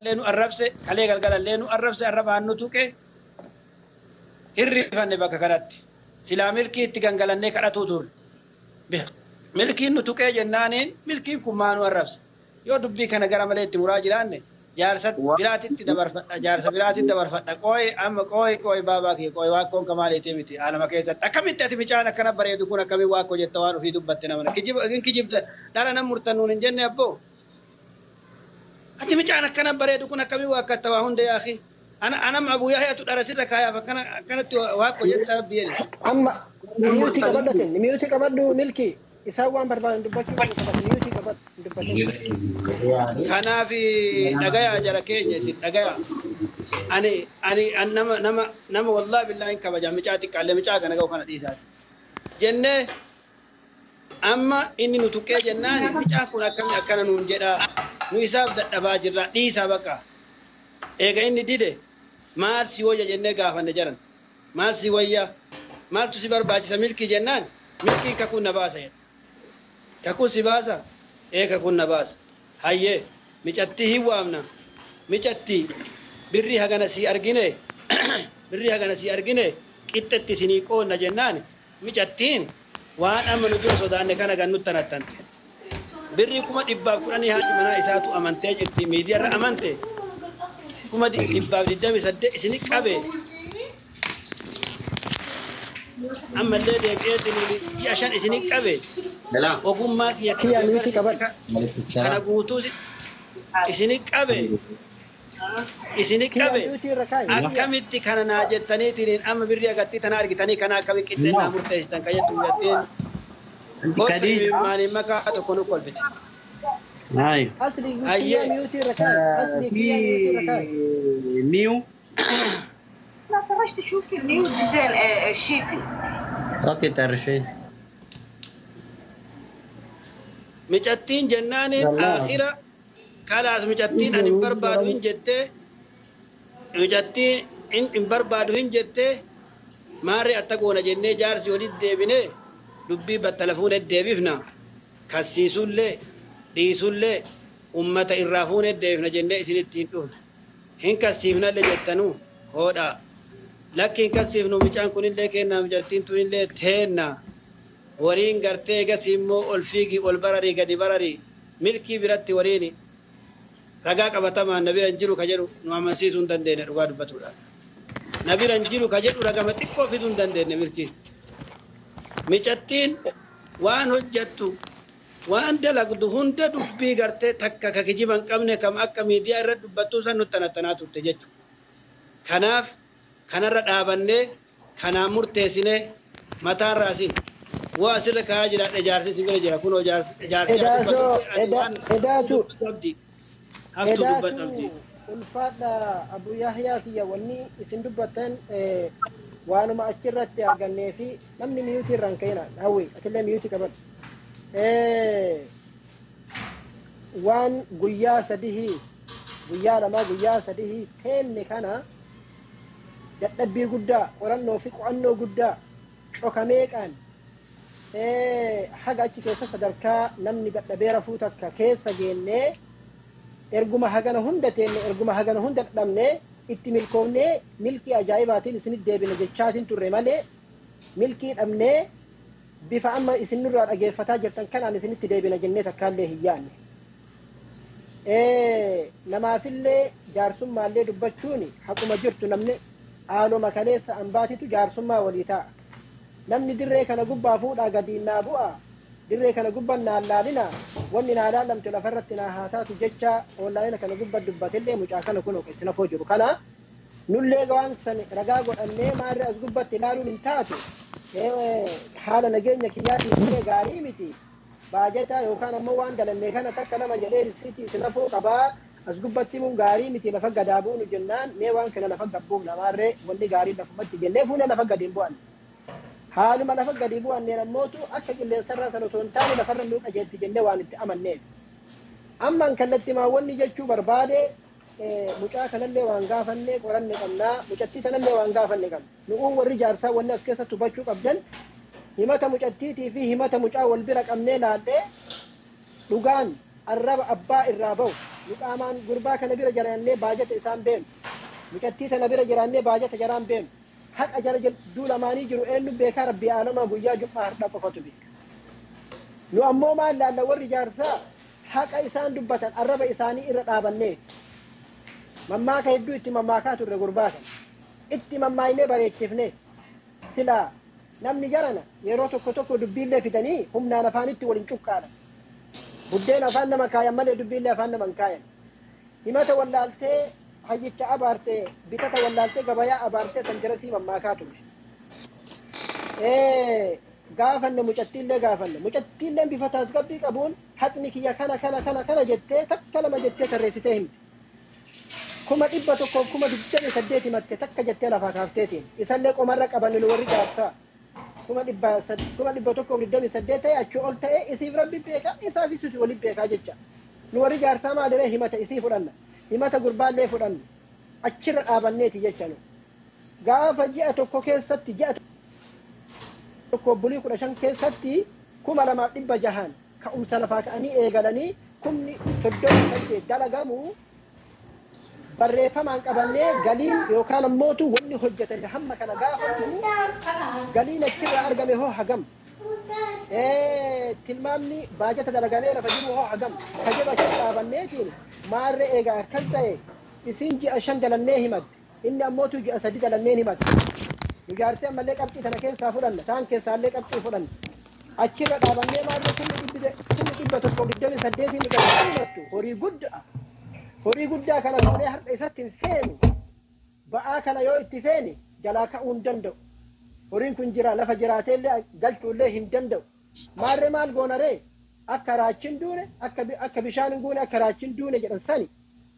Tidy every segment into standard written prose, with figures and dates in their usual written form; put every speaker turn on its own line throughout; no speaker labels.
لينو الربسة كلي قال لينو الربسة الرب عنو توكي هرّفني بك كرات سلا ملكي تجنجلني كراتو تور به ملكي نتوكي جنانين ملكي كمانو الربس يو دبي كنا جرام ليه تمراجرانه جارسات براتي تدبر فتا جارس براتي تدبر فتا كوي أم كوي بابا كي كوي واقون كمال يتيمتي أنا ما كيسة أكمل تأتي بيجانا كنا بريدو كنا كمي واقو جتوانو في دبتنا منا كجيب دارا نمرتنون الجنة أبو أنت مجانا كنا بريدو كنا كمي واقو تواهون ده يا أخي أنا ما أبويا هي تدرس لك هيا فكنا كانت واقو جتا بيني
أما ميوتي كبدو ملكي يسوون بربان دبتشو ميوتي كبد دبتشو
كنا في نجايا جركين يسير نجايا أنا نما والله بالله إنك بجام مجاتي كله مجاك أنا جوخنا ديسات جنة أما إني نتوكي جناني مجاكونا كم أكنا نونجدا نويساب دباجرا ديسابكا إيجا إني ديده مال سويا جنة قافن نجرن مال سويا مال تسيبر باجي سميلكي جنان ملكي ككون نباسة ككون سباسة ككون نباس هاي مجتي هو أمنا مجتي بري هجنا سي أرجينه بري هجنا سي أرجينه كتة سنيكون نجنان مجتين وأنا من نجوم سودان كنا جنوت تنتنت بري كم دباب كنا هذي منا إساتو أمانته جتي ميديا أمانته كم دباب دباب سد سنيك أبي أما اللي ده عشان سنيك أبي وقوم ما كي كنا قوتوس سنيك أبي إسنيك أبي أكملت كنا ناجت تاني ترين أما بريا قتي تنارك تاني كنا كبي كتير نامور تيستان كيا توجتين كدي ماني ما كاتو كونو كولبت
هاي
أصلي كيا ميوتي ركاي أصلي كيا ميوتي ركاي
نيو
لا تروح تشوف النيو ديزاين الشيتي
اوكي تعرفي
مجتين جنان آخرة خلاص مجتين أن بربادوين جتة مجتين إن بربادوين جتة ماري أتقونا جنة جارسي ولد ديبنه دبي بالتلفون الديبفنا كسيسول له ديسول له أمة الرافون الديبنا جنة سنتين دون هن كسيفنا اللي جتنو هودا لكن كسيفنو مجان كون اللي كنا مجتين تون اللي تهنا ورين غرتي غسيمو ألفيقي والبرري غدي برري ملكي براتي وريني ragaa qabatamaan nabiran jiru ka jedhu nu amansiisuu hin dandeenye dhugaa dubbatuudha. Nabiran jiru ka jedhu ragama xiqqoo fiduu hin dandeenye milkii. Micattiin waan hojjettu waan dalagdu hunda dubbii gartee takka ka kijiba hin qabne kam akka miidiyaa irra dubbattuu san nutti tanattanaa turte jechuudha. Kanaaf kanarra dhaabannee kanaan murteessinee mataan raasin waa asirra kaa'aa jiraadha jaarsi sibira jira kunoo jaarsi
ulfaadha Abu Yahyaa kiyya wanni isin dubbatan waanuma achirratti argannee fi namni miyuutii irraan ka'ina hawwi atillee miyuutii qaban waan guyyaa lamaa guyyaa sadihii teenne kana dadhabbii guddaa qorannoo fi qo'annoo guddaa cokameeqaan haga achi keessa sadarkaa namni dadhabee rafuu takka keessa geennee erguma hagana hunda teenne erguma hagana hunda dhabne itti milkoomnee milkii ajaa'ibaatiin isinit deebina jechaatiin turre malee milkii dhabnee bifa amma isin nurraa dhageeffataa jirtan kanaan isinitti deebina jennee takkaallee hin yaanne. Namaafillee jaarsummallee dubbachuun haquma jirtu namni haaluma kaleessa ambaatitu jaarsummaa walii ta'a. Namni dirree kana gubbaa fuudhaa gadiin naa bu'a. dirree kana gubban na laalina wanni na laalamtu lafarratti na haataatu jecha ollaayina kana gubba dubbatillee mucaa kana kun oqeessina koo jiru kana nullee gawaan san ragaa godhannee maarri as gubbatti ilaaluun hin taatu haala nageenya kiyyaatiin gaarii miti baajetaa yookaan ammoo waan dalannee kana takka nama jedhee risiitii isina foo qabaa as gubbatti mun gaarii miti lafa gadaa bu'u jennaan mee waan kana lafa gabbuuf namaarree wanni gaarii lafumatti jennee fuula lafa gadiin bu'an haaluma lafa gadi bu'annee nammootu akka qilleensarraa sana osoo hin taane lafarra nu qajeelti jennee waan itti amanneef amman kallatti maawwanni jechuu barbaade mucaa kanallee waan gaafannee qoranne qabnaa mucattii sanallee waan gaafanne qabna nu'uun warri jaarsaa wanni as keessatti hubachuu qabdan himata mucattiitii fi himata mucaa wal bira qabnee laallee dhugaan arraba abbaa irraa bahu يقامان قرباك نبير جراني باجة إسان بيم مكتيت نبير جراني باجة جران بيم حق أجل دول ماني جرو إنو بيكا ربي عالما قويا جمع هرنا بفتو بيك نو أمو ما لا ور جارسا حق إسان دبتا الرب إساني إرقابني مما كيدو إتي مما كاتو رقرباكا إتي مما إني بريكفني سلا نمني جرنا يروتو كتوكو دبيل فيتني هم نانفانيتي ولنشوكانا بدين أفان من كاين ملء دبيل أفان من كاين هما تولالتي حيجت أبارتي بيتا تولالتي قبايا أبارتي تنجرسي مما كاتو غافن مجتيل مجتيل بفتاة قبي قبول حقني كيا كنا جتة تكلم جتة تريستهم كما إبتكم كما دبتني سديتي مت تك جتة لفاكافتين يسلك أمرك أبان الوري جالسا كما إبتكم ردني سديتي أشوال تأي إسيف ربي بيكا إسافي سوسي بيكا جتة الوري جالسا ما أدري همة إسيف فرنا همة قربان لي فرنا أشر أبان نيتي جتة غاف جاءتك كيست جاءت كوبلي كل شان كيستي كم على ما تبى جهان سلفاك أني إيجالني كمني فدوم سنتي دلعامو بريفا ما كبرني قليل يوكان موتو وني حجة الهم كان قافل قليل الشر أرجمه هو حجم تلمامني باجت دلعامي رفجمه هو حجم حجم الشر أبنيتين مار إيجا كنتي يسينجي أشان دلنيه مد إني موتو جي أسدي دلنيه مد يجارتي ملك أبتي ثنا سافرنا ثان كيسالك أبتي فرنا أشير أبنيه مار كل تبتو بدون سديتي نقدر هوري قد كان هوري حرب إساتين فيني بقى كان يو اتفيني جلاك دندو هورين كن جرا لفجراتي اللي قلت له هندندو مار مال غونري أكراچن دونه أكبشان غونه أكراچن دونه جرساني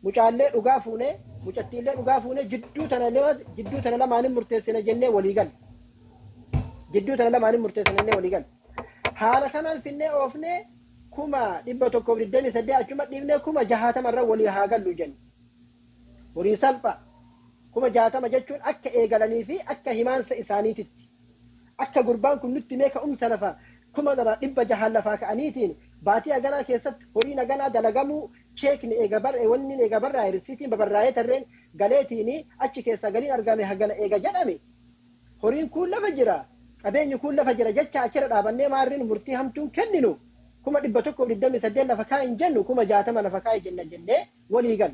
مجالة أقافونه مجتيلة أقافونه جدو تنا لما أنا مرتسنا جنة وليجان جدو تنا لما أنا مرتسنا جنة وليجان حالا كان الفنة أوفنة كما دبتو كبر الدنيا سدي أشوف دبنا كما جهات مرة ولي هاجل لجن وري سالفة كما جهات ما جتشون أك إيجالني في أك همان سإسانيتي أك قربان كن نتميك سلفا كما درا دب جهال لفاك أنيتين باتي أجنا كيست هورين أجنا دلعامو شيك نيجابر وني نيجابر راي رسيتين ببراية ترين قالتيني أشي كيسا قالين أرجامي هجنا إيجا جدامي هورين كل فجرة أبين كل فجرة جتش أشر أبني مارين مرتي هم تون كننو كما دبتكم للدم سدين لفكاء جنو كما جاتما لفكاء جنة وليقل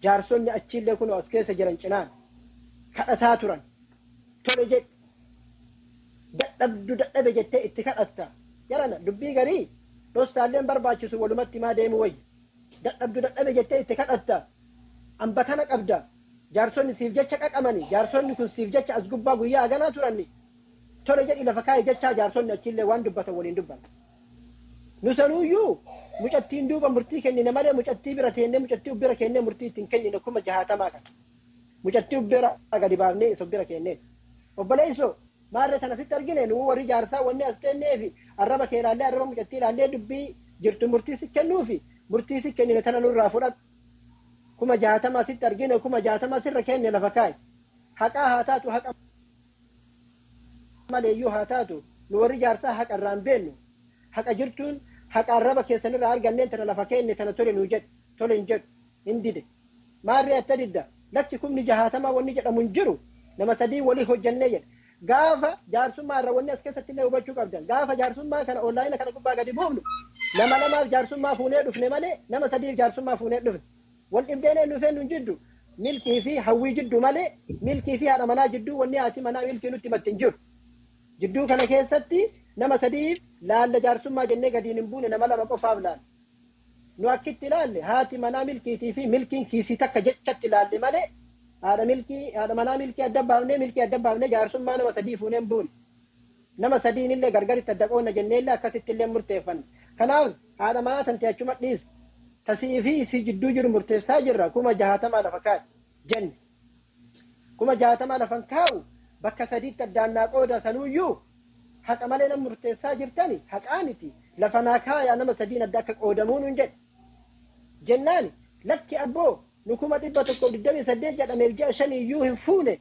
جارسون أتشيل لكم أسكيس جرنشنان كأتاتران تولجت دب جت اتكال أتا يرانا دبي غري لو سالين برباچسو ولمت ما ديم وي دب جت اتكال أتا أم بكانك أبدا جارسون سيف جتشك أماني جارسون يكون سيف جتش أزقبا قويا أغانا تراني تولجت إلى فكاء جتشا جارسون أتشيل وان دبتا ولين دبان نسلويو مجتين دوبا مرتي كني نمالي مجتي برتين مجتي وبرا كني مرتي تنكني نكون جهاتا ماكا مجتي وبرا أقدي بارني سبرا كني وبلايسو مارة أنا في ترجمة نو وري جارسا وني أستنى في الربا كيلا لا الربا مجتي لا لا دبي جرت مرتي سكنو في مرتي سكني نتنا نور رافورات كما جهاتا ما في ترجمة كما جهاتا ما سر كني لفكاي حكا هاتاتو حكا ما ليو هاتاتو نوري جارسا حكا رامبينو حكا جرتون حق الربا كيسن رأى جنين ترى لفكين ترى تولي نوجد تولي نجد إندي ما رأي تريد لا تكون نجاهات ما ونجد منجرو لما تدي ولي هو جنين قافا جارسون ما روني أسكت تلي وبشوف أبدا قافا جارسون ما كان أونلاين كان كوبا قدي بومنو لما جارسون ما فوني دفن مالي لما تدي جارسون ما فوني دفن والإبدان إنه فين نجدو ملكي فيه حوي جدو مالي ملكي فيه أنا منا جدو ونياتي منا ملكي نتي متنجر جدو كان كيستي نما سديف لا جارسون ما جنة قدين نبون نما لا بقفا بلان نوكت لالي هاتي منا ملكي في ملكي كيسي تك جتشت لالي مالي هذا ملكي هذا منا ملكي أدبابني جارسون ما نما سديف ونبون نما سدين اللي غرغري تدقون جنة لا كتت اللي مرتفن كناو هذا منا تنتي أشومت نيس تسيفي سجدو جر مرتفا جرا كما جهات ما لفكات جن كما جهات ما لفنكاو بك سديد تدانا قودا سنويو حق مالنا مرتسا جرتني حق آنتي لفناكا يا نما سدين الدك قودمون جد جناني لك أبو نكما تبتكو بالدمي سدين جد أميرجع شني يوهم فوني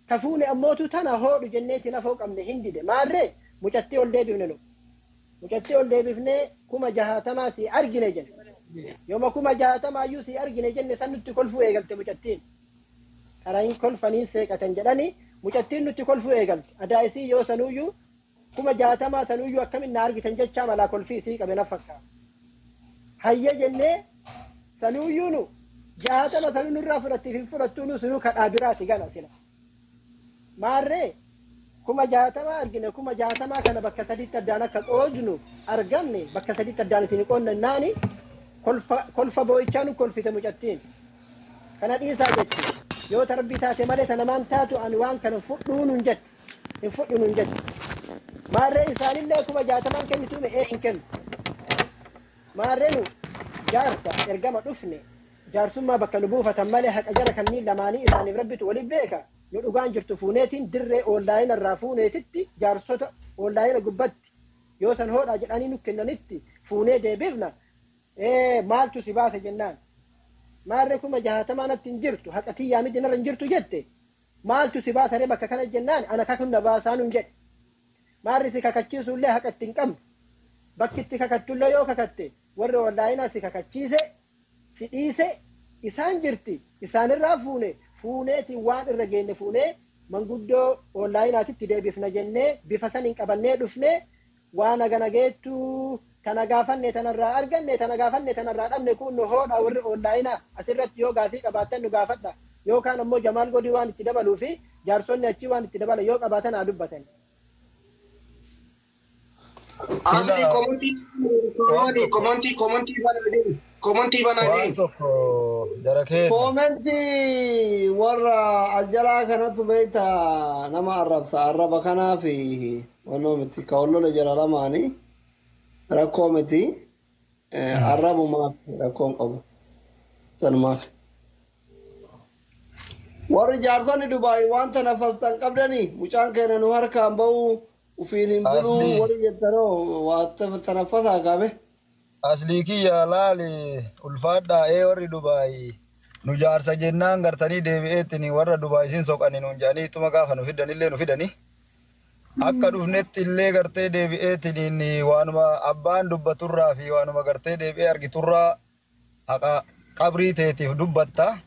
تفوني أموتو تنا هو جنيتي نفوق أمن هندي ده ماري مجتي والدي بفنلو مجتي والدي بفني كما جهاتماتي أرجني جن يوم كما جاءت ما يوسي أرجن جنة سنت كل فوق قلت مجتين ترى كل فنين سيك أتنجلني مجتين نت كل فوق قلت أدايسي يو سنويو كما جاءت ما سنويو كم النار جتنجت شام على كل في سيك بنفكها هيا جنة سنويو نو جاءت ما سنو الرافرة في الفرتونو سنو كأبراتي قال كنا مارة كما جاءت ما أرجن كما جاءت ما كان بكتدي تدانا كأوجنو أرجني بكتدي تدانا تنيكون الناني كل فبويتشانو كل في تمجتين كانت إيسا جت يو تربي تاتي مالي تنمان تاتو أنوان كان فقدون جت فقدون جت ما الرئيس آل الله كما جاتمان كن تومي إيه إنكن ما الرئيس جارسا إرقام الأفني جارسما بك نبوفة مالي حق أجارك النيل لماني إساني بربت ولي بيكا نلقان جرتو فونيتين دري أولاين الرافونيتي جارسوتا أولاين قبت يو سنهور أجراني نكنا نتي فوني دي بيفنا إيه مالتو سباسة جنان ما ركوما جهاتما نتنجرتو حتى يامي دينا رنجرتو جدي مالتو سباسة ربك كان الجنان أنا كاكونا باسانو جد ما رسي كاكتشيسو اللي حكا تنكم بكتي كاكتو اللي يو كاكتي ورّا واللاينا سي كاكتشيسي سيئيسي إسان جرتي إسان الرافوني فونيتي وان الرجين فوني من قدو واللاينا تتدي بفنا جنة بفسان انقبلني دفني وانا غنغيتو تنغافني تنرى أرغني تنغافني تنرى أمني كون نهود أو واللاينا أسرت يو غافي قباتن نغافتنا يو كان أمو جمال قدي وان تدبلو في جارسون نتشي وان تدبل يو قباتن أدبتن
Asli komanti banadin.
Komanti warra aljala kanatu beita nama arraba kana fi wanomiti kawlo le jala lamani rakomiti arrabu ma rakom qabu tan ma warri jarsani dubai wanta nafastan qabdani mucaan keena nu harkaan ba'u وفين بلو وري الدرو وتنفذها كامه
أصليكي يا لالي الفادا إيه وري دبي نجار سجنان غرتني دبيتني ورا دبي سين سوق أني نونجاني توما كافن نفيدني اللي نفيدني أكاد نفنت اللي غرتي دبيتني ني وانما أبان دبتورا في وانما غرتي دبي أرجع تورا أكا قبري تهتي دبتا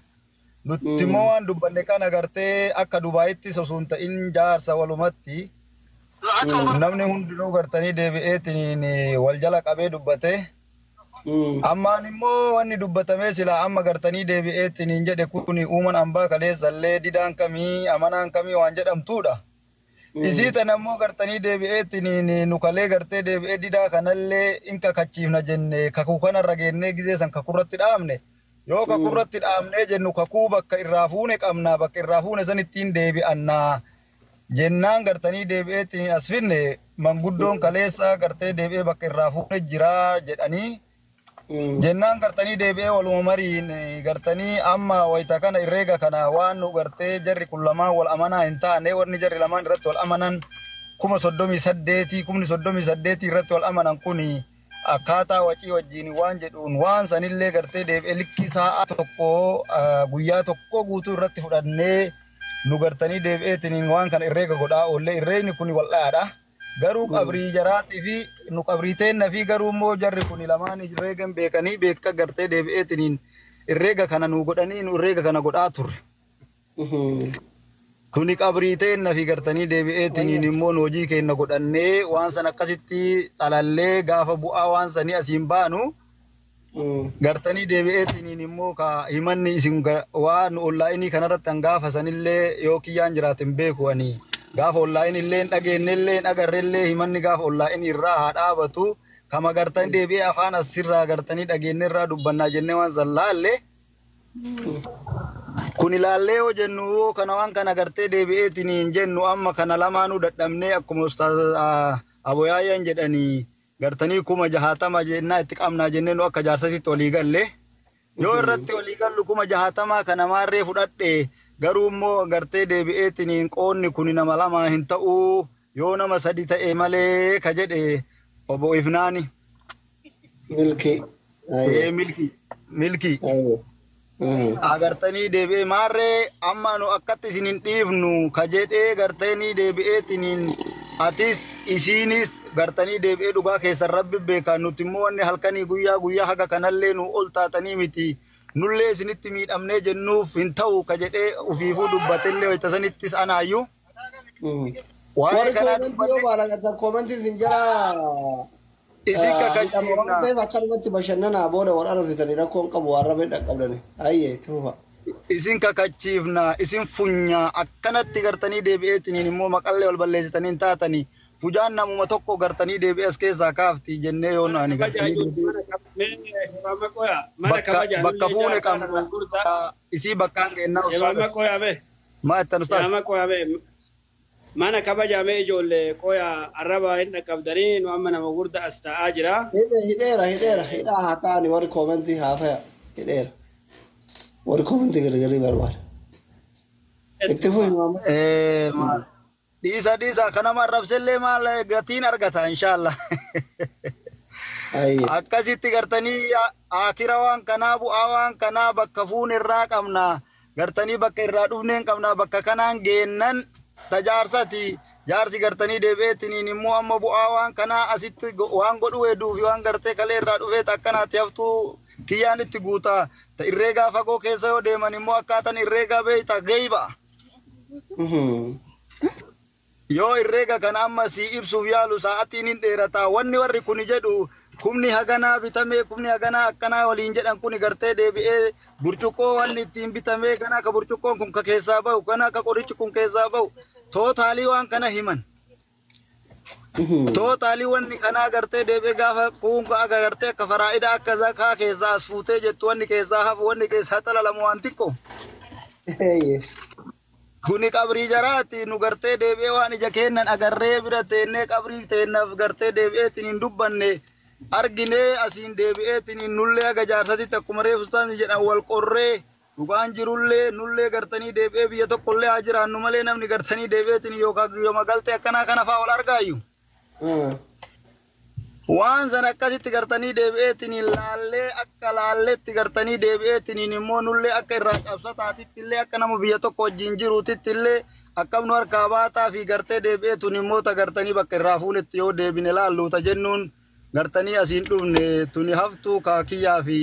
نتيموان دبني كان غرتي أكاد دبيتي سوسونتا إن جار سوالوماتي namni hundinuu gartanii deebi'eetiin wal jala qabee dubbate ammaan immoo wanni dubbatamee sila amma gartanii deebi'eetiin jedhe kuni uuman ambaa kaleessallee didaan kamii amanaan kamii waan jedhamtuudha isii tan ammoo gartanii deebi'eetiin nu kalee gartee deebi'ee didaa kanallee in kakachiifna jenne kakuu kanarra geennee gizee san kakurratti dhaamne yoo kakurratti dhaamnee jennu kakuu bakka irraa fuune qabna bakka irraa fuune san ittiin deebi'annaa jennaan gartanii deebi'eetiin as finne manguddoon kaleessa gartee deebi'ee bakka irraa fuune jira jedhanii jennaan gartanii deebi'ee waluma mariin gartanii amma wayita kana irreega kana waan nu gartee jarri kun lamaan wal amanaa hin taane warni jarri lamaan irratti wal amanan 38 irratti wal amanan kuni akkaataa wacii wajjiin waan jedhuun waan sanillee gartee deebi'ee likki sa'a tokko guyyaa tokko guutuu irratti fudhannee nu gartanii deebi'eetiin waan kana irreega godhaa oolle irreegni kun wal'aadha garuu qabrii jaraatii fi nu qabriiteenna fi garuu immoo jarri kun lamaan irreegan beekanii beekka gartee deebi'eetiin irreega kana nu godhanii nu irreega kana godhaa turre kuni qabriiteenna fi gartanii deebi'eetiin immoo hojii keenya godhannee waan san akkasitti xalallee gaafa bu'aa waan sanii asiin baanu gartanii deebi'eetiin immoo ka himanni isin waan onlaayinii kanarratti hangaafa sanillee yoo kiyyaan jiraatin beeku ani gaafa onlaayinii illee dhageenyellee agarrellee himanni gaafa onlaayinii irraa haa dhaabatu kama gartanii deebi'ee afaan asirraa gartanii dhageenyerraa dubbannaa jennee waan zallaalle kun ilaallee yoo jennu kana waan kana gartee deebi'eetiin jennu amma kana lamaanuu dadhabnee akkuma ustaaz aboyaayan jedhanii gartanii kuma jahatama jennaa itti qabnaa jenneen akka jaarsatitti olii galle yoo irratti olii gallu kuma jahatama kana maarree fudhadhe garuu immoo gartee deebi'eetiin qoonni kun nama lama hin ta'u yoo nama sadi ta'e malee ka jedhe obbo Ifnaani milki agartanii deebi'ee maarree amma nu akkatti isin hin dhiifnu ka jedhee gartanii deebi'eetiin atis isinis gartanii deebi'ee dhugaa keessan rabbi beekaa nuti immoo wanni halkanii guyyaa haga kanallee nu ol taatanii miti nullee isinitti miidhamnee jennuuf hin ta'u ka jedhee ufiifuu dubbatellee wayita sanittis anaayyuu
Warri koomenti yoo baalagata koomenti sin jala
isin kakajjiifna
akkanumatti bashannanaa booda wal arrasitanii rakkoon qabu waan rabee dhaqqabdani ayyee itti fufa.
isin kakachiifna isin funya akkanatti gartanii deebi'eetiniin immoo maqallee wal balleessitaniin taatanii fujaan namuma tokko gartanii deebi'e as keessaa kaafti jennee yoo naani gartanii bakka fuune qabnu isii bakkaan geennaa maa ittan ustaas
mana kabajame ijoollee qoya arraba hin dhaqqabdanii nu amma nama gurda as ta'aa jira.
Hidhaa haa ta'ani warri koomentii haasaya hidheera. Warri koomentii gargarii barbaada. Itti fufi maama.
Dhiisa kanama arrabsellee maal gatiin argata inshaallah. Akkasitti gartanii akira waan kanaa bu'aa waan kanaa bakka fuun irraa qabna gartanii bakka irraa dhufneen qabna bakka kanaan geennan tajaarsati jaarsi gartanii deebi'eetiniin immoo amma bu'aa waan kanaa asitti waan godhu hedduufi waan gartee kalee irraa dhufeet akkanaatti haftuu kiyyaan itti guutaa ta irreegaa fagoo keessa yoo deeman immoo akkaatan irreegaa beeyta geeyba yoo irreega kana amma si ibsuuf yaalu sa'atiin hin dheerataa wanni warri kuni jedhu kumni haganaa bitamee kumni haganaa akkanaa waliin jedhan kuni gartee deebi'ee burcuqqoo wanni ittiin bitamee kana ka burcuqqoon kun ka keessaa bahu kana ka qorichi kun keessaa bahu tootaalii waan kana himan tootaalii wanni kanaa gartee deebi'ee gaafa kun aga gartee akka faraa'ida akka zakaa keessaa as fuutee jettu wanni keessaa hafu wanni keessaa xalalamu waan xiqqoo kuni qabrii jaraati nu gartee deebi'ee waan ija kennan agarree bira teennee qabrii teennaaf gartee deebi'eetiin hin dubbanne arginee asiin deebi'eetiin nullee aga jaarsatitti akkuma reefustaan jedhan wal qorree dhugaan jirullee nullee gartanii deebi'ee biyya tokkollee haa jiraannu malee namni gartanii deebi'eetiin yookaan yooma galtee akkanaa kana fa'aa wal argaayyu. Waan san akkasitti gartanii deebi'eetiin laallee akka laalleetti gartanii deebi'eetiin immoo nullee akka irraa cabsataatitti illee akka nama biyya tokko wajjin jiruutitti illee akkam nu harkaa baataa fi gartee deebi'eetuun immoo ta gartanii bakka irraa fuunetti yoo deebine laalluuta jennuun gartanii asiin dhufne tuni haftuu kaakiyyaa fi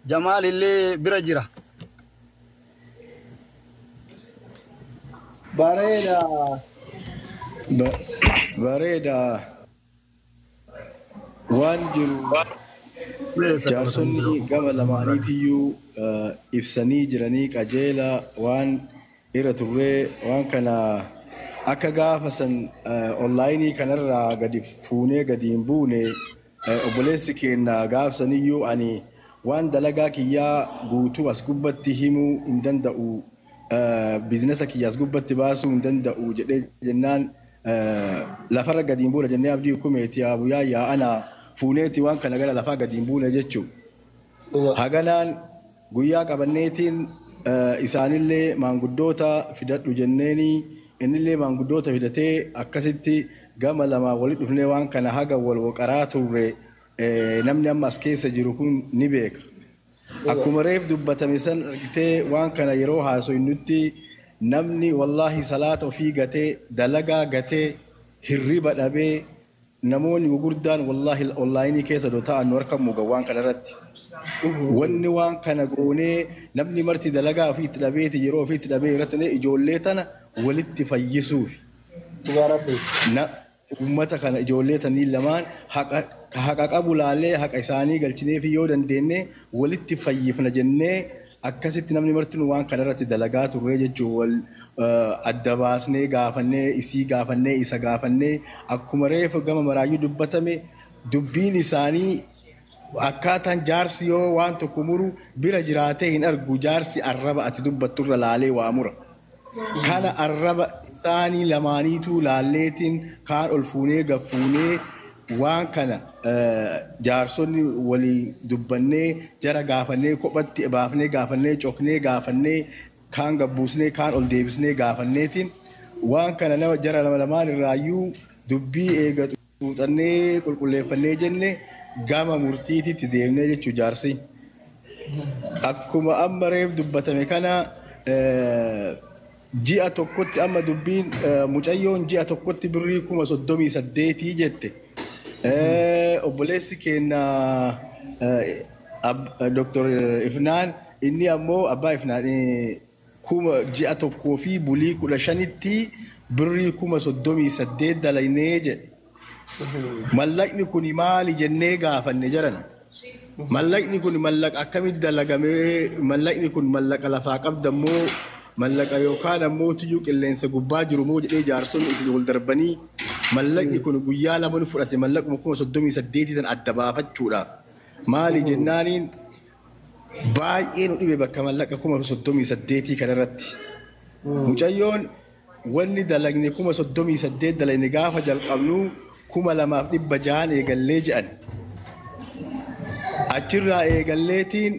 jamaal illee bira jira.
Bareeda waan jiru jaarsonni gama lamaaniitiyyuu ibsanii jiranii qajeela waan irra turree waan kana akka gaafa san onlaayinii kanarraa gadi fuunee gadi hin buune obboleessi keenya gaafsaniyyuu ani waan dalagaa kiyyaa guutuu as gubbatti himuu hin danda'u biizinasa kiyya as gubbatti baasuu hin danda'u jedhee jennaan lafarra gadi hin buune jennee abdii hukumeeti abuyyaa yaa'ana fuuneeti waan kana gara lafaa gadi hin buune jechuun haganaan guyyaa qabanneetiin isaanillee maanguddoota fidadhu jenneeni innillee maanguddoota fidatee akkasitti gama lama walitti dhufnee waan kana haga wal waqaraa turre namni amma as keessa jiru kun ni beeka. Akkuma reef dubbatame san argitee waan kana yeroo haasoynutti namni wallahi salaata ofii gatee dalagaa gatee hirriba dhabee namoonni gurguddaan wallahi onlaayinii keessa ta'an nu harka mugan waan kana irratti. Wanni waan kana goonee namni marti dalagaa ofiitti dhabeeti yeroo ofiitti dhabee irratti ijoollee tana walitti fayyisuufi. Ummata kana ijoollee tanii lamaan haqa qabu laalee haqa isaanii galchineefi yoo dandeenye walitti fayyifna jennee akkasitti namni martinu waan kana irratti dalagaa turre jechuun adda baasnee gaafannee isii gaafannee isa gaafannee akkuma reefu gama maraayyuu dubbatame dubbiin isaanii akkaataan jaarsi yoo waan tokko muru bira jiraatee hin argu jaarsi arraba ati dubbatturra laalee waa mura. Kana arraba isaanii lamaaniitu laalleetiin kaan ol fuunee gaffuunee waan kana jaarsonni walii dubbannee jara gaafannee kophatti baafnee gaafannee coknee gaafannee kaan gabbuusnee kaan ol deebisnee gaafanneetiin waan kana nama jara lamaan irraayyuu dubbii eegatu xuuxannee qulqulleeffannee jenne gama murtiititti deemnee jechuu jaarsi. Akkuma amma reef dubbatame kana ji'a tokkotti amma dubbiin mucayyoon ji'a tokkotti birrii 38 jette. Obboleessi keenya Dr. Ifnaan inni ammoo abbaa Ifnaan ji'a tokkoo fi bulii 15tti birrii 38 dalaynee jedhe. Mallaqni kun maali jennee gaafanne jarana. Mallaqni kun mallaqa akkamitti dalagamee mallaqni kun mallaqa lafaa qabdammoo mallaqa yookaan ammoo tuyyuu qilleensa gubbaa jiru moo jedhee jaarsonni itti wal darbanii mallaqni kun guyyaa lama nu fudhate mallaquma 38 tan adda baafachuudha. Maali jennaaniin baay'ee nu dhibe bakka mallaqa 38 kanarratti. Mucayyoon wanni dalagne 38 dalagne gaafa jalqabnu 2,600 eegallee jedhan. Achirraa eegalleetiin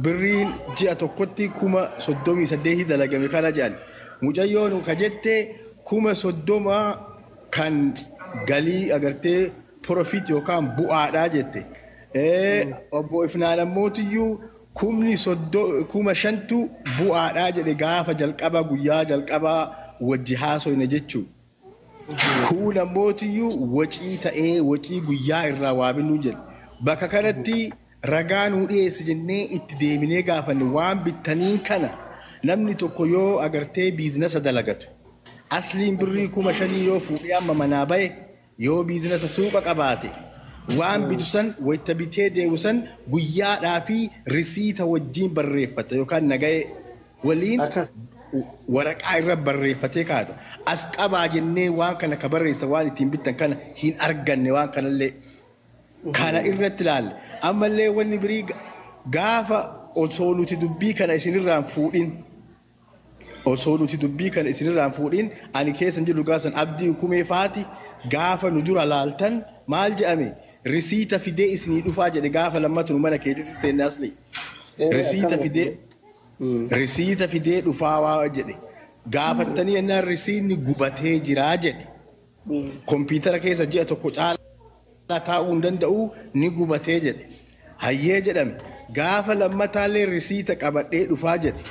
birriin ji'a tokkotti 38 dalagame kana jedhan. Mucayyoon ka jette 30 kan galii agartee profit yookaan bu'aadhaa jette. Obbo Ifnaan ammootiyyuu 5,000 bu'aadhaa jedhe gaafa jalqaba guyyaa jalqabaa wajji haasoyne jechuudha. Kun ammootiyyuu wacii ta'ee wacii guyyaa irraa waa binnuu jedhe. Bakka kanatti ragaa nuu dhiyeessi jennee itti deeminee gaafanne waan bittaniin kana namni tokko yoo agartee biizinasa dalagatu. Asliin birrii 5,000 yoo fuudhee amma manaa bahe yoo biizinasa suuqa qabaate waan bitu san wayita bitee deebi'u san guyyaadhaa fi risiita wajjiin barreeffata yookaan nagahee waliin waraqaa irra barreeffatee kaata. As qabaa jennee waan kana ka barreessa waan ittiin bittan kana hin arganne waan kanallee kana irratti ilaalle. Ammallee wanni birii gaafa osoo nuti dubbii kana isinirraan fuudhin osoo nuti dubbii kana isinirraan fuudhin ani keessan jiru gaasan abdii kumee faati gaafa nu dura laaltan maal jedhame risiita fidee isinii dhufaa jedhe gaafa lammatu nu mana keetis seenne asli risiita fidee dhufaa waa jedhe gaafattanii ennaan risiinni gubatee jiraa jedhe kompiitara keessa ji'a tokko caalaa taa'uu hin danda'u ni gubatee jedhe hayyee jedhame gaafa lammataallee risiita qabadhee dhufaa jedhe.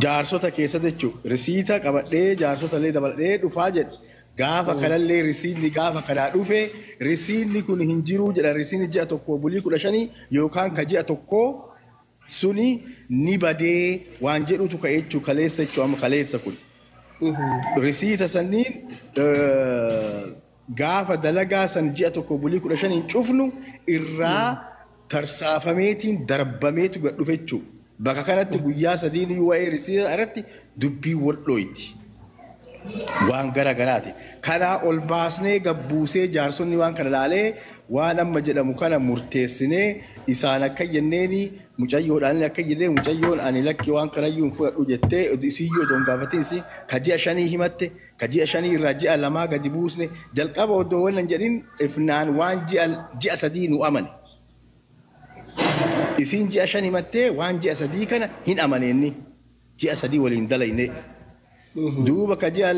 Jaarsota keessa jechuudha. Risiita qabadhee jaarsota illee dabaladhee dhufaa jedhe. Gaafa kanallee risiinni gaafa kanaa dhufe risiinni kun hin jiru jedha. Risiinni ji'a tokko bulii 15 yookaan ka ji'a tokko suni ni badee waan jedhutu ka'e jechuudha kaleessa jechuudha amma kaleessa kun. Risiita sanniin gaafa dalagaa san ji'a tokko bulii 15 cufnu irraa tarsaafameetiin darbameetu gad dhufe jechuudha. Bakka kanatti guyyaa sadiin waa'ee risiita irratti dubbii wal dhoyti. Waan garagaraati. Kanaa ol baasnee gabbuusee jaarsonni waan kana laalee waan amma jedhamu kana murteessinee isaan akka jenneeni mucayyoodhaan akka jennee mucayyoon ani lakki waan kanayyuu hin fudhadhu jettee isiyyoo doon gaafatiinsi ka ji'a 5 himatte ka ji'a 5 irraa ji'a 2 gadi buusne jalqaba oddoo wannan jedhin Ifnaan waan ji'a 3 nu amane. Isin ji'a 5 himattee waan ji'a 3 kana hin amaneenni ji'a 3 waliin dalayne. Duuba ka ji'a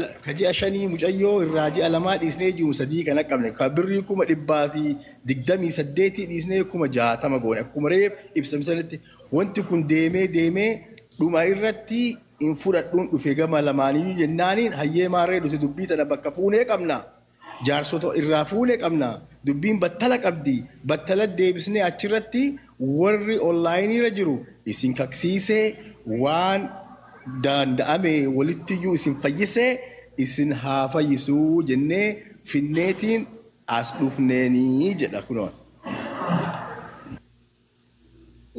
5 mucayyoo irraa ji'a 2 dhiisnee ji'u 3 kana qabne ka birrii 128 dhiisnee 60 goone akkuma reef ibsamsanitti wanti kun deemee dhuma irratti in fudhadhuun dhufe gama lamaanii jennaaniin hayyee maarree dhute dubbii tana bakka fuunee qabna. Jaarsota irraa fuunee qabna. Dubbiin battala qabdi. Battala deebisnee achirratti warri onlaayinii irra jiru isin kaksiisee waan danda'ame walittiyyuu isin fayyisee isin haa fayyisuu jennee finneetiin as dhufneenii jedha kunoon.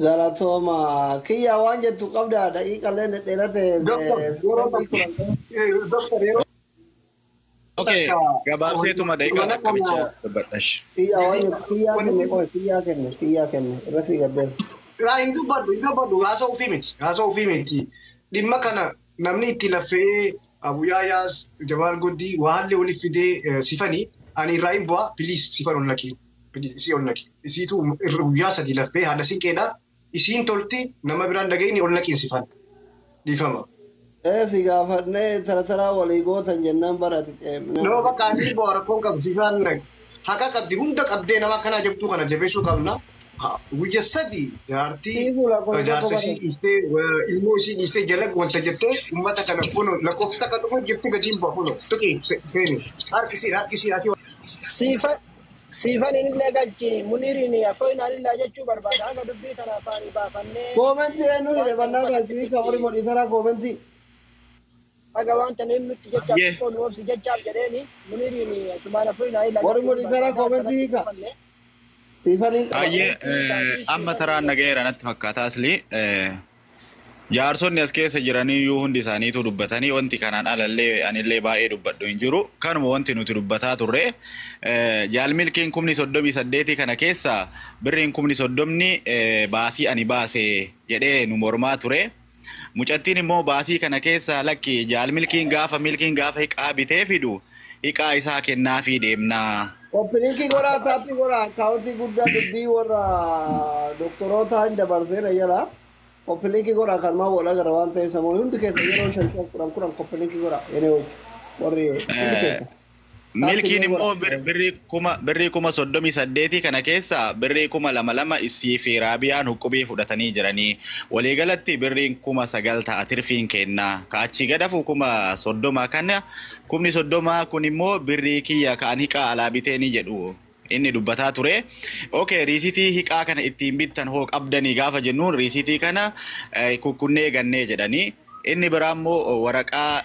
Galatooma kiyya waan jettu qabda daqiiqallee dheerate.
Okay, gabaabseetuma daqiiqaa akkamicha dubbadhash.
Kiyyaa kenne irratti gaddeen.
Hin dubbadhu haasa'uu fi miti. Dhimma kana namni itti laffee Abu Yaayaas Jamaal Goddii waallee waliif fidee sifanii ani irraa hin bu'aa piliis sifan ol naqi. Isiitu guyyaa 3 laffee haadha siinqeedha. Isiin tolti nama biraan dhaga'ini ol naqiin sifan. Dhiifama.
Si gaafannee taraa walii gootan jennaan barate.
Nama bakka ani bu'aa rakkoon qabu sifaan haqa qabdi hunda qabdee nama akkanaa jabduu kana jabeessuu qabna. guyya sadi jaartii
Siifuu lakkoofsa
jaarsa
qofatu.
ishii dhiistee ilmoo ishii dhiistee jala wanta jettee uummata kana kuno lakkoofsa akka dhufu jirti gadiin bu'a kuno tuqi seeni harkisii ati
Siifan illee galchi muniiriin afooyin alillaa jechuu barbaada hanga dubbii kana afaanii baafannee
Koomenti eenyu hidhe bannaa galchii kan warri modhiitara koomenti.
haga wanta nuti jechaaf
Yeah.
xiqqoo nu obsi jechaaf jedheeni muniiriin sumaan afooyin alillaa
Warri modhiitara koomenti hiika. Siifaniin qaba.
Ayyee amma taraan nagayeera natti fakkaata asli jaarsonni as keessa jiraniyyuu hundi isaaniitu dubbatanii wanti kanaan alallee anillee baay'ee dubbadhu hin jiru kanuma wanti nuti dubbataa turre jaalmilkiin 38 kana keessa birriin 30 baasii ani baase jedhee nu mormaa ture mucattiin immoo baasii kana keessa lakki jaalmilkiin gaafa hiqaa bitee fidu hiqaa isaa kennaafii deemnaa.
Oppiniinkii goraa taappii goraa akaawuntii guddaa dubbii warra doktoroota hin dabarseera jala. Oppiniinkii goraa kan maa walaa gara waan ta'eef sammuu hundi keessa yeroo 5 oppiniinkii goraa yenee hojii warri hundi keessa.
Milkiin immoo birrii 38 kana keessa birrii 2,200 isii fi raabiyaan huqubii fudhatanii jiranii waliigalatti birriin 9,000 ta'a tirfiin kennaa kaachi gadafu 30 kana 30 kun immoo birrii kiyya kaan hiqaa alaa biteenii jedhu inni dubbataa ture. Okay, riisitii hiqaa kana ittiin bittan hoo qabdanii gaafa jennuun riisitii kana kukkunnee gannee jedhanii inni biraa immoo waraqaa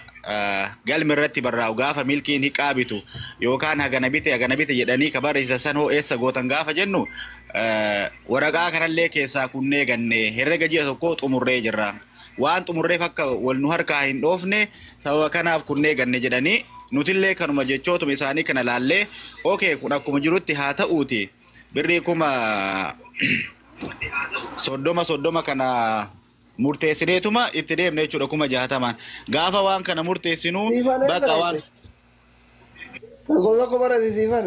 galmi irratti barraa'u gaafa milkiin hiqaa bitu yookaan hagana bite jedhanii ka barreessa san hoo eessa gootan gaafa jennu waraqaa kanallee keessaa kunnee gannee herrega ji'a tokko xumurree jirra waan xumurreef akka wal nu harkaa hin dhoofne sababa kanaaf kunnee ganne jedhanii nutillee kanuma jechootuma isaanii kana laallee okay kun akkuma jirutti haa ta'uuti birrii 30 kana murteessineetuma itti deemne jechuudha 60 gaafa waan kana murteessinu bakka waan
Gosa barate siifan.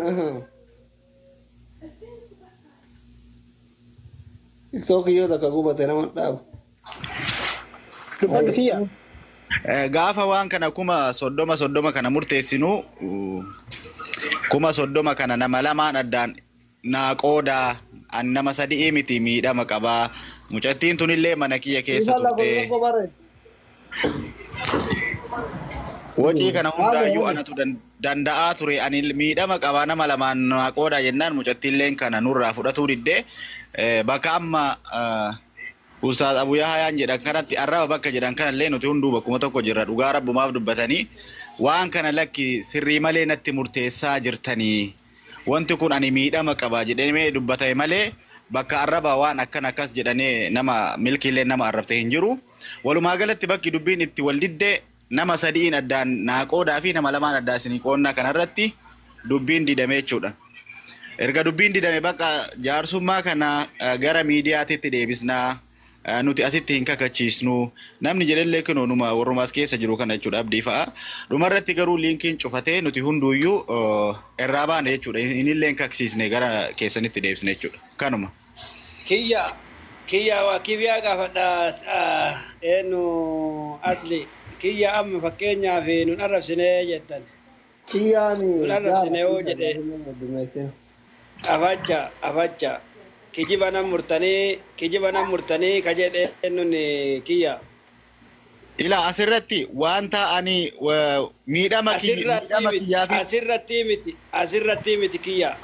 TikTok yoo takka gubate nama dhaabu.
Dubbadhu kiyya.
Gaafa waan kana 30 kana murteessinu 30 kana nama lamaan addaan naa qoodaa an nama sadii miti miidhama qabaa mucattiin tunillee mana kiyya keessa turte wacii kana hundaayyuu anatu danda'aa ture ani miidhama qabaa nama lamaan naa qoodaa jennaan mucattiilleen kana nurraa fudhatuu diddee bakka amma Ustaz Abu Yahayaan jedhan kanatti arraba bakka jedhan kanallee nuti hunduu bakkuma tokko jirra dhugaa rabbumaaf dubbatanii waan kana lakki sirrii malee natti murteessaa jirtanii wanti kun ani miidhama qaba jedhamee dubbatame malee bakka arraba waan akkas jedhanii nama milkiillee nama arrabse hin jiru walumaa galatti bakki dubbiin itti wal diddee nama sadiin addaan naa qoodaa fi nama lamaan addaa isinii qoonnaa kanarratti dubbiin didame jechuudha. Erga dubbiin didame bakka jaarsummaa kana gara miidiyaatitti deebisnaa nuti asitti hin kakachiisnu namni jedhellee kinoonuma warrumaas keessa jiru kana jechuudha abdii fa'a dhumarratti garuu liinkiin cufatee nuti hunduuyyuu irraa baane jechuudha inillee hin kaksiisne gara keessanitti deebisne jechuudha kanuma.
Kiyya waa kibiyaa gaafadha eenyu asli kiyya amma fakkeenyaaf nun arrabsinee jettan.
Kiyyaani.
Nun arrabsinee hoo jedhee. Afacha. Kijiba nam murtanii ka jedhee nuni kiyya.
Ila asirratti wanta ani miidhama kiyyaa fi
asirratti miti kiyya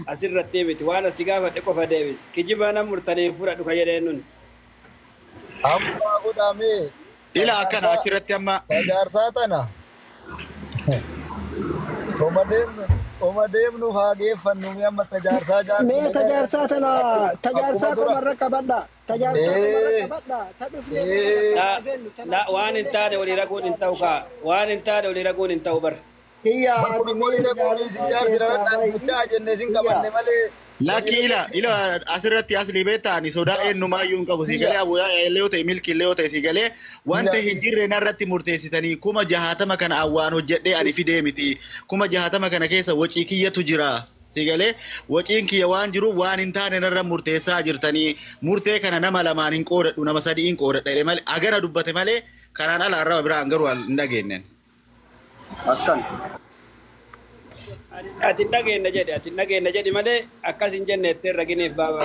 asirratti miti waan asi gaafadhe qofa deebis kijiba nam murtanii fudhadhu ka jedhee nuni.
Amma godhamee.
Ila akkana achirratti amma.
Tajaarsaa tana. Oma deemnu haa geeffannu mi amma tajaarsaa jaarsa.
Mee tajaarsaa tana tajaarsaa qomarra qabadha. Tajaarsaa qomarra qabadha. Ta dhufnee
waan hin taane walii raguun hin ta'u kaa waan hin taane walii raguun hin ta'u bara.
Kiyyaa ati
Moota goonii si jaarsira guddaa jennee sin qabanne malee.
Lakki ila asirratti asli beektaani sodaa eenyumaayyuu hin qabu siigalee abuyaa illee yoo ta'e milki illee yoo ta'e siigalee wanta hin jirre narratti murteessitanii 60 kana awwaan hojjedhee ani fidee miti 60 kana keessa wacii kiyyatu jira siigalee waciin kiyya waan jiru waan hin taane narra murteessaa jirtanii murtee kana nama lamaan hin qoodadhu nama sadii hin qoodadha malee agara dubbate malee kanaan ala arraba biraan garuu hin dhageenyen.
Akkan. ati nageenya jedhi malee akkas hin jenneettee raginiif baaba.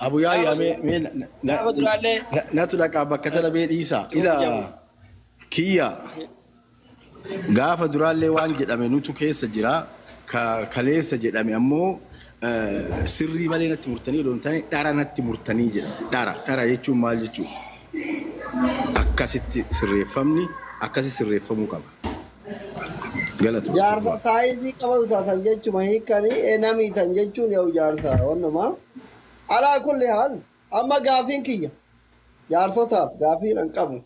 Abu Yahya natu dhaqa bakka tana bee dhiisa ila kiyya gaafa duraallee waan jedhame nutu keessa jira kaleessa jedhame ammoo sirrii malee natti murtanii odoon taane dhara natti murtanii jedha dhara jechuun maal jechuudha akkasitti sirreeffamni akkasi sirreeffamuu qaba. Galatu.
Jaarsa taa'ii qabatu taatan jechuun hiikanii namii tan jechuun yoo jaarsa wannumaa. Alaa kulli haal amma gaafiin kiyya jaarsotaaf gaafiin an qabu.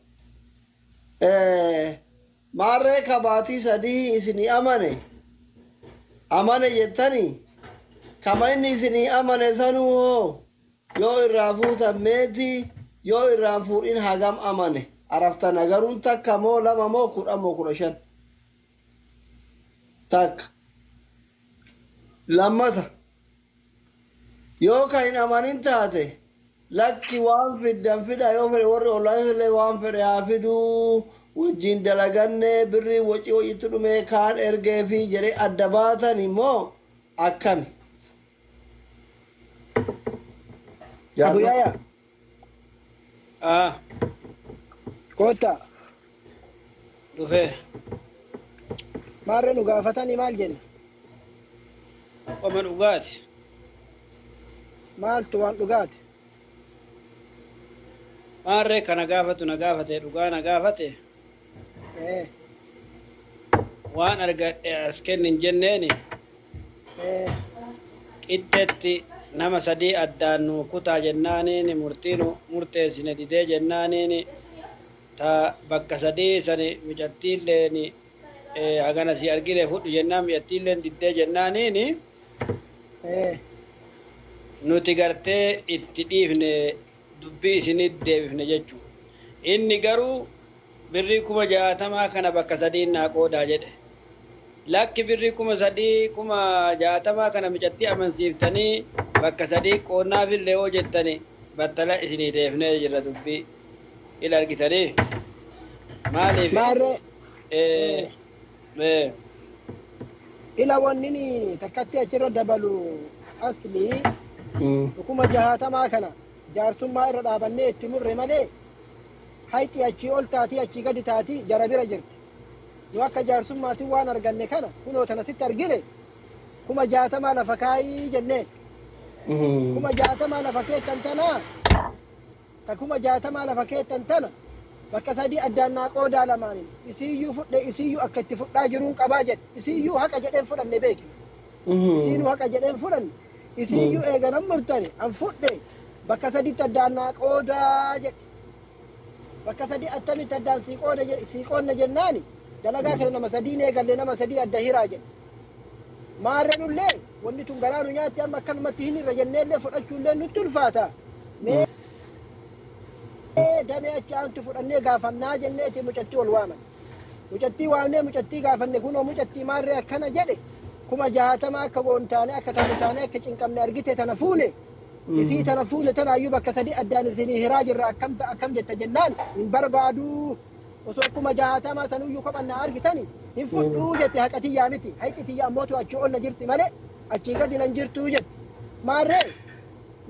Maarree kabaatii sadii isinii amane jettanii kama inni isinii amane sanuu hoo yoo irraa fuutan meetii yoo irraan fuudhin hagam amane araftan agaruun takka moo lama moo 10 moo 15 takka lammata yoo kan hin amanin taate lakki waan fiddan fida yoo fedhe warri ollaanislee waan fedhe haa fiduu wajjin dalaganne birrii waciitti dhume kaan ergee fi jedhee adda baatan immoo akkami.
Abu Yahya. Kota.
Dhufee.
Maarree nu gaafatanii maal jenna?
Qoma dhugaati.
Maaltu waan dhugaati?
Maarree kana gaafatu na gaafate dhugaa na gaafate. Waan argadhe as kennin jenneeni. Qixxeetti nama sadii addaan nu kutaa jennaaniin murteessine didee jennaaniin ta bakka sadii sani mijattiilleen hagana si argine fudhu jennaan mijattiilleen diddee jennaaniin nuti gartee itti dhiifne dubbii isinit deebifne jechuu. Inni garuu birrii 60,000 kana bakka sadii naa qoodaa jedhe. Lakki birrii 60,000 kana mijattii amansiiftanii bakka sadii qoonnaafillee yoo jettani battala isinii deefnee jirra dubbii ila argitanii maaliif
ila wannini takkatti achirra dabalu asli 60,000 kana jaarsummaa irra dhaabannee itti murre malee hayxi achii ol taatii achii gadi taatii jara bira jirti. Nu akka jaarsummaatti waan arganne kana kunoo tana sitti argine 60,000 lafa kaayii jennee 60,000 lafa keettan tana ta 60,000 lafa keettan tana bakka sadii addaan naa qoodaa lamaaniin isiiyyuu fudhe isiiyyuu akka itti fudhaa jiruun qabaa jedhe isiiyyuu haqa jedheen fudhanne beeki isiiyyuu haqa jedheen fudhanne isiiyyuu eeganan murtane an fudhe bakka sadiitti addaan naa qoodaa jedhe bakka sadii attamitti addaan sii qoodne jennaani dalagaa kana nama sadii eegalle nama sadii adda hiraa jedhe maarree nullee wanni tun garaanu nyaatti amma akkanumatti hin irra jenneellee fudhachuullee nutti ulfaata mee damee achi aantu fudhannee gaafannaa jenneeti mucattii ol waaman mucattii waamnee mucattii gaafanne kunoo mucattii maarree akkana jedhe 60,000 akka goontaane akka taane akka cinqamne argite tana fuune isii tana fuune tanaayyuu bakka sadii addaan isinii hiraa jirra akkam jetta jennaan hin barbaaduu osoo 60,000 sanuyyuu kophannaa argitani hin fudhuu jette haqatiyyaa miti hayxitiyyaa ammootu achi ol na jirti malee achii gadi nan jirtuu jette maarree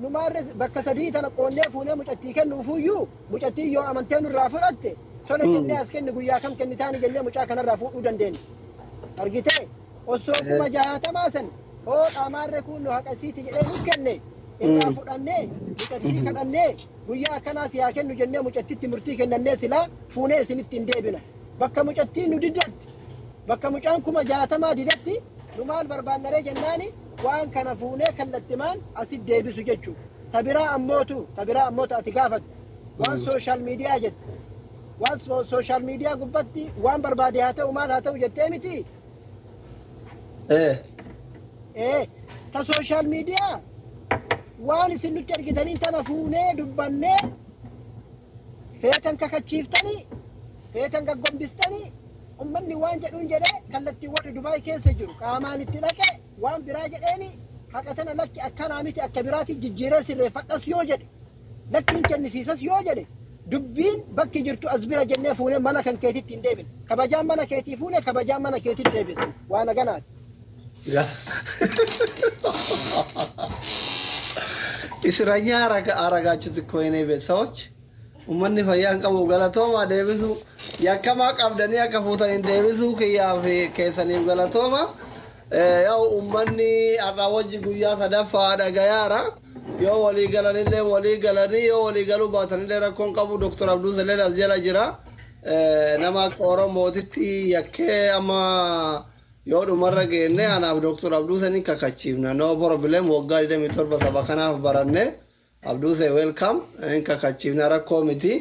nu maarree bakka sadii tana qoonnee fuunee mucattii kennuufuyyuu mucattii yoo amantee nurraa fudhatte tola kennee as kenni guyyaa kam kennitaani jennee mucaa kanarraa fuudhuu dandeenya argitee osoo 60,000 san hoodhaa maarree kun nu haqasiiti jedhee nu kenne irraa fudhannee mucattii kadhannee guyyaa akkanaas yaa kennu jennee mucattiitti murtii kennannee silaa fuunee isinitti hin deebina bakka mucattii nu diddatti bakka mucaan 60,000 diddatti nu maal barbaannaree jennaani waan kana fuunee kallattimaan asit deebisu jechuudha. Tabiraa ammootu ati gaafatu waan sooshaal miidiyaa jette waan sooshaal miidiyaa gubbatti waan barbaade haa ta'u maal haa ta'u jettee miti. Ta sooshaal miidiyaa waan isin nutti argitaniin tana fuunee dubbannee feetan kakachiiftanii feetan gaggombistanii ummanni waan jedhuun jedhee kallattii warri Dubaay keessa jiru qaamaan itti dhaqe waan biraa jedheeni haqa tana lakki akkanaa miti akka biraatti jijjiiree sirreeffadhas yoo jedhe lakkiin kennisiisas yoo jedhe dubbiin bakki jirtu as bira jennee fuunee mana kan keetitti hin deebin kabajaan mana keetii fuunee kabajaan mana keetitti deebisu waan aganaati.
Isranya aragachuutti koinee beeksawoch uummanni fayyaan qabu galatooma deebisu yakkamaa qabdanii akka fuutaniin deebisuu kiyyaa fi keessaniif galatooma yaa uummanni har'a wajji guyyaa sadaffaa dhagayaara yoo walii galanillee walii galanii yoo walii galuu baatanillee rakkoon qabu Dr. Abduu Saleen as jala jira nama akka Oromootitti yakkee amma yoo dhumarra geenne anaaf Dr. Abduu Saleen kakachiifna no problem waggaa 27 saba kanaaf baranne Abduu Saleen welcome kakachiifna rakkoo miti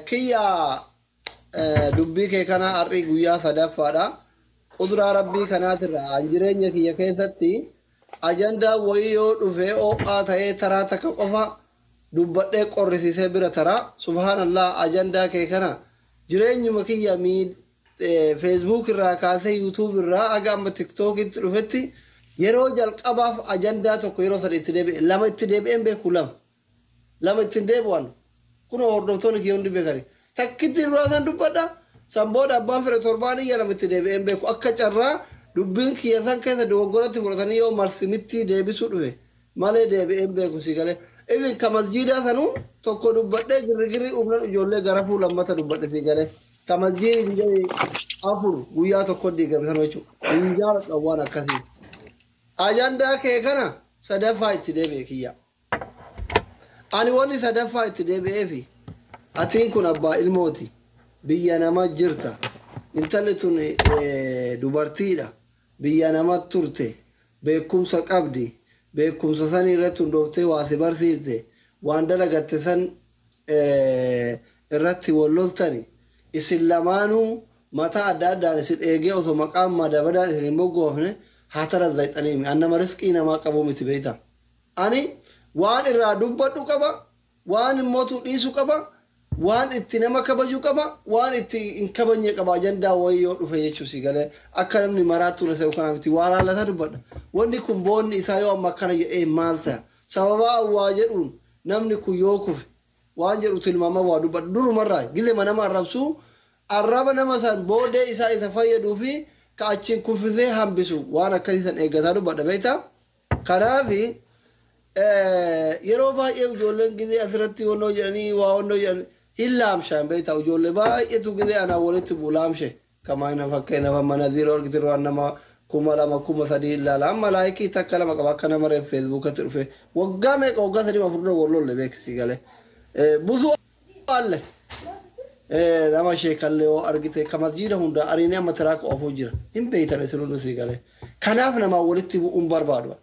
kiyya dubbii kee kana har'i guyyaa sadaffaadha qudraa rabbii kanaatirra jireenya kiyya keessatti ajandaa wayii yoo dhufee oo'aa ta'ee taraa takka qofa dubbadhee qorrisiisee bira taraa subhaanallah ajandaa kee kana jireenyuma kiyya Facebook irraa kaasee YouTube irraa aga amma TikTok itti dhufetti yeroo jalqabaaf ajandaa tokko yeroo sadii itti deebi'e lama itti deebi'een beeku lama itti deebi'an kun hordoftoonni kiyya hundi beekani takkitti duraasan dubbadha samboodha abbaan fire torbaan iyya lama itti deebi'een beeku akka carraa dubbiin kiyya san keessa dogoggoratti fudhatanii yoo marsimitti deebisuu dhufe malee deebi'een beeku si galee even ka masjiidaa sanuu tokko dubbadhee girrigirri umnan ijoollee gara fuulammata dubbadhe si galee ka masjiidii hinjanii afur guyyaa tokko diigame sana jechuudha hinjaala dhawwaan akkasii ajandaa kee kana sadaffaa itti deebi'e kiyya ani wanni sadaffaa itti deebi'eefi atiin kun abbaa ilmooti biyya nama jirta intalli tun dubartiidha biyya nama turte beekumsa qabdi beekumsa san irratti hundooftee waa si barsiifte waan dalagatte san irratti walloltani isin lamaanuu mataa adda addaan isin eegee osoo maqaan madabadaan isin hin moggoofne haa tarazzayxaniimi annama riskii namaa qabu miti beeyta ani waan irraa dubbadhu qaba waan immootu dhiisu qaba waan itti nama kabaju qaba waan itti hin kabanye qaba ajandaa wayii yoo dhufe jechuu si galee akka namni maraattuu na ta'u kanaaf itti waan haalataa dubbadha wanni kun boonni isaa yoo amma akkana jedhee maal ta'a sababaa waa jedhuun namni kun yoo kufe waan jedhu tilmaama waa dubbadha durumarraa gizema nama arrabsuu arraba nama san boodee isaa isa fayyaduu fi ka achiin kuffisee hambisu waan akkasii san eeggataa dubbadha beektaa kanaafi yeroo baay'ee ijoolleen gizee asirratti wannoo jedhanii waa wannoo jedhanii hin laamshaan beektaa ijoollee baay'eetu gizee anaa walitti bu'u laamshe kamaa ina fakkeenyaaf mana ziiroo argitirraa nama 2,000 3,000 ilaala amma laayikii takka lama qaba akka nama reef feesbuukatti dhufe waggaa meeqa waggaa 3 wallolle beeksisi galee busuu alle nama sheekallee yoo argite ka masjiida hundaa ariinee amma tiraaka oofuu jira hin beeytan isin hunduu si galee kanaaf namaa walitti bu'uun barbaadu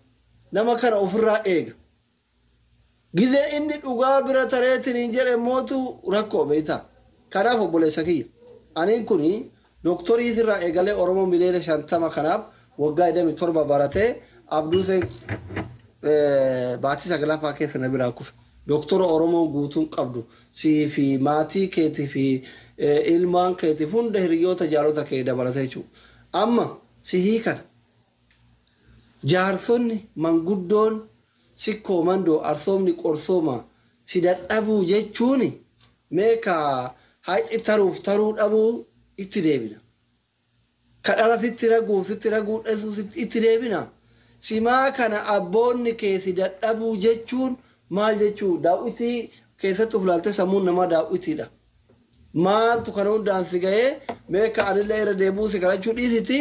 nama kana ofirraa eega gizee inni dhugaa bira tareetiin hin jedhe mootu rakkoo beeyta kanaaf obboleessa kiyya aniin kuni doktorii irraa eegalee oromoo miliyoona 50 kanaaf waggaa 27 baratee Abduu Saleen baatii 9 keessa na biraa kufe doktora oromoo guutuun qabdu sii fi maatii keetii fi ilmaan keetiif hunda hiriyoota jaalota kee dabalatee jechuudha amma sihii kana jaarsonni manguddoon sikkoo mandoo arsoomni qorsooma si dadhabuu jechuun meeqa hayti taruuf taruu dhabuu itti deebina kadhara sitti raguu dheessu itti deebina simaa kana abboonni kee si dadhabuu jechuun maal jechuu daawwitii keessatti uflaalte sammuun namaa daawwitiidha maaltu kana hundaan si ga'ee meeqa anillee irra deebuu si kadhachuu dhiisiti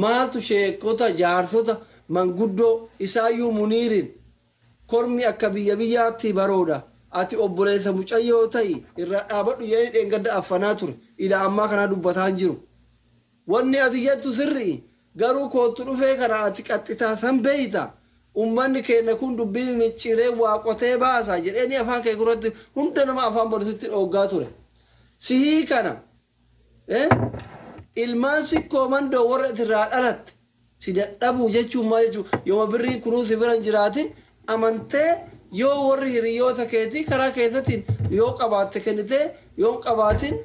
maaltu sheekota jaarsota manguddoo isaayyuu muniirin kormi akka biyya biyyaatti barooda ati obboleessa mucayyoo ta'i irra dhaabadhu jedhanii dheengadda affanaa ture ila ammaa kana dubbataan jiru wanni ati jettu sirrii garuu kootu dhufee kana ati qaxxitaa san beeyta ummanni keenya kun dubbii micciree waa qotee baasaa jedhanii afaan kee guratti hunda nama afaan barsiisti dhooggaa ture sihii kana ilmaan sikkoo mandoo warra itirraa dhalatte si dadhabuu jechuun maal jechuun yooma birrii kunuu si bira hin jiraatin amantee yoo warri hiriyoota keetii karaa keessattiin yoo qabaatte kennitee yoo qabaatin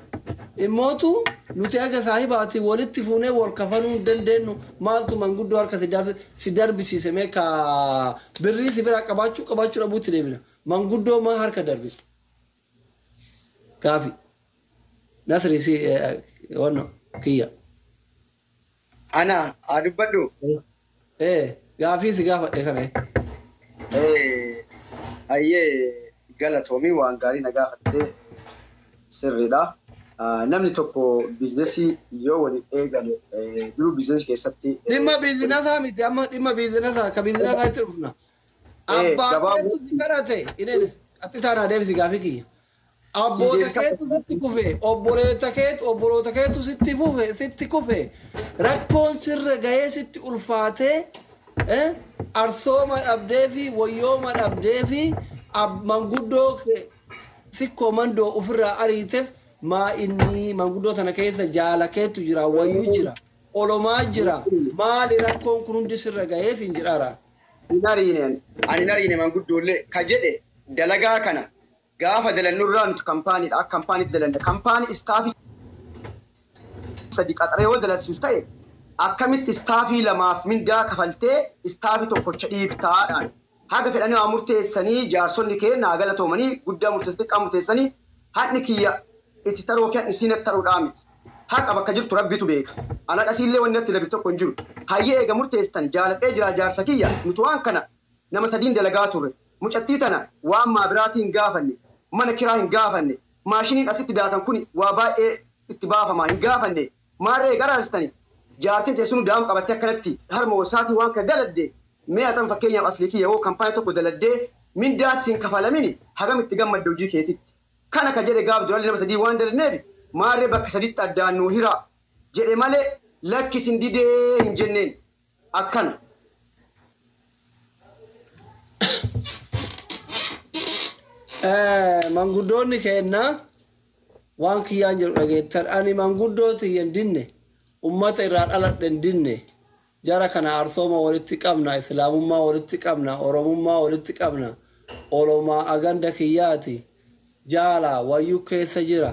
immootu nuti aga saahibaatii walitti fuunee wal kafanuu hin dandeenyu maaltu manguddoo harka si darbisiise meeqa birrii si bira qabaachuu dhabuutti deemina manguddoo maa harka darbi كافي نصري سي ونو كيا
أنا أعرف بدو
ايه كافي سي كافي ايه كان
أيه galatoomii waan gaarii nagaa fattee sirriidha. Namni tokko biizinasii yoo waliin eegale jiru biizinasii keessatti
dhimma biizinasaa miti amma dhimma biizinasaa ka biizinasaa itti dhufna. Abbaa keetu si kadhate inene atti taanaa deebisi gaafii kiyya. Abboota keetu sitti kufe obboloota keetu sitti kufe rakkoon sirra gahee sitti ulfaatee arsooma dhabdee fi wayyooma dhabdee fi manguddoo sikkoo mandoo ofirraa ariiteef maa inni manguddoo tana keessa jaala keetu jira wayyuu jira olomaa jira maali rakkoon kun hundi sirra gahee siin jedhaara.
Ani nariine manguddoollee ka jedhe dalagaa kana gaafa dalannurraa nuti kampaaniidha akka kampaaniitti dalanne kampaanii istaafii sadi qaxaree yoo dalansiisu ta'e akkamitti istaafii lamaaf mindaa kafaltee istaafii tokkocha dhiiftaadhaan haga fedhanii waa murteessanii jaarsonni keenna galatoomanii guddaa murteessanii xiqqaa murteessanii hadni kiyya itti taroo kee isiinatti taruudhaa miti. Haqa bakka jirtu rabbitu beeka. Ana qasiillee wanni itti labi tokko hin jiru. Hayyee eega murteessan jaaladhee jira jaarsa kiyya nuti waan kana nama sadiin dalagaa turre. Mucattii tana waan maabiraatii hin gaafanne mana kiraa hin gaafanne maashiniin asitti daatan kun waa baay'ee itti baafama hin gaafanne maarree garaaristani jaartiin teessunu daa'im qabattee akkanatti harma wasaatii waan kana daladde mee atan fakkeenyaaf aslii kiyya yoo kampaanii tokko daladdee mindaas hin kafalamini hagam itti gammadde hojii keetitti. Kana ka jedhe gaaf durallee nama sadii waan dalanneef maarree bakka saditti addaan nuu hira jedhe malee lakkisin didee hin jenneen akkana.
Manguddoonni keenna waan kiyyaan jedhu dhageettan ani manguddooti hin dinne ummata irraa dhaladhe hin dinne jara kana arsooma walitti qabna islaamummaa walitti qabna oromummaa walitti qabna olomaa aganda kiyyaati jaala wayyuu keessa jira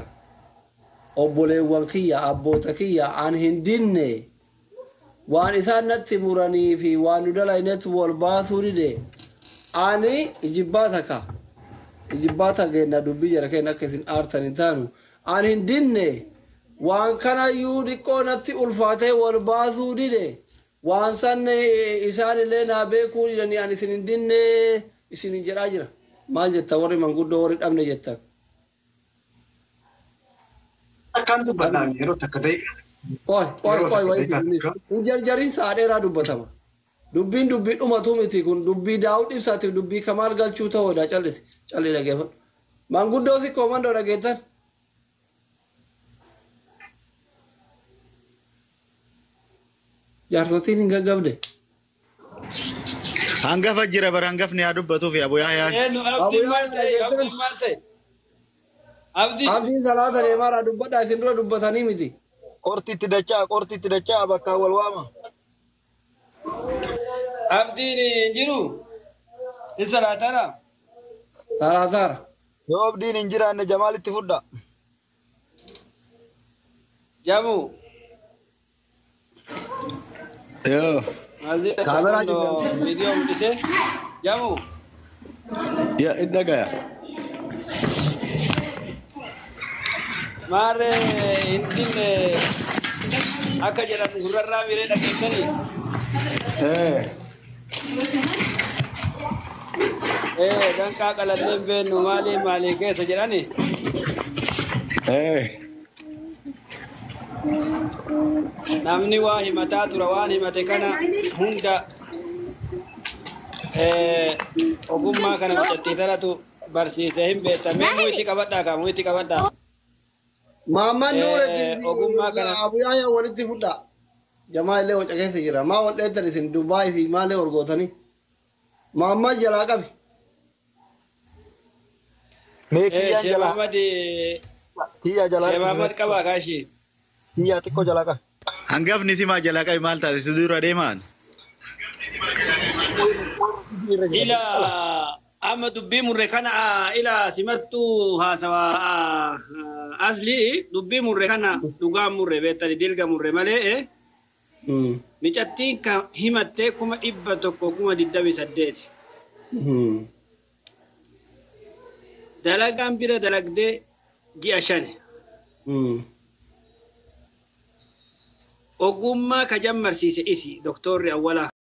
obboleewwan kiyya abboota kiyya an hin dinne waan isaan natti muranii fi waan nu dalaynetti wal baasuu dide ani ijibbaata ka ijibbaata geenna dubbii jara keenya akka isin aartan hin taanu an hin dinne waan kanayyuu dhiqqoo natti ulfaatee wal baasuu dide waan sanne isaan illee naa beekuu didanii an isin hin dinne isin hin jedhaa jira maal jettan warri manguddoo warri dhabne jettan.
Akkaan dubbannaan yeroo takka ta'e.
Hin jarjariin sa'a dheeraa dubbatama. Dubbiin dubbii dhumatu miti kun dubbii daawud ibsaatiif dubbii kamaal galchuu ta'uudha callisi calli dhageeffadhu. Manguddoo si koomandoo dhageettan. Jaarsotiin hin gaggabde.
Hangafa jira bara hangafni haa dubbatuuf yaa bu'aa yaa.
Abdiin salaata deemaadhaa dubbadhaa isin dura dubbatanii miti.
Qortiitti dachaa bakka wal waama.
Abdiin hin jiru. Hin salaataadha.
Salaataadha.
Yoo abdiin hin jiraanne Jamaalitti fudhaa.
Jamu.
Yoo.
Kaameraa jibbe.
Viidiyoo mul'isee. Jamu.
Yaa idda gaya.
Maarre hin dinne akka jedhamu gurrarraa miree dhageessanii. Danqaa qalallee hin beennu maalii keessa jedhani. Namni waa himataa tura waan himate kana hunda ogummaa kana mucattii tanatu barsiisee hin beektamee muitti qabadhaa.
Maamman Nuuretti ogummaa kana abuyyaa walitti fudhaa. Jamaa illee waca keessa jira. Maa wal dheettan isin Dubaay fi maallee orgootanii. Maamman jalaa qabi.
Mee kiyyaan jalaa. Kiyyaa jalaa.
Sheemamad qabaa kaashii.
Kiyyaa xiqqoo jalaa qabi. Hangafni simaa jalaa qabi maal taate si dura deemaan?
Ila amma dubbii murre kana ila simattu haasawaa asli dubbii murre kana dhugaa murre beektani dilga murre malee micattiin kan himattee 128 dalagaan bira dalagdee ji'a 5 ogummaa ka jammarsiise isi doktorri awwalaa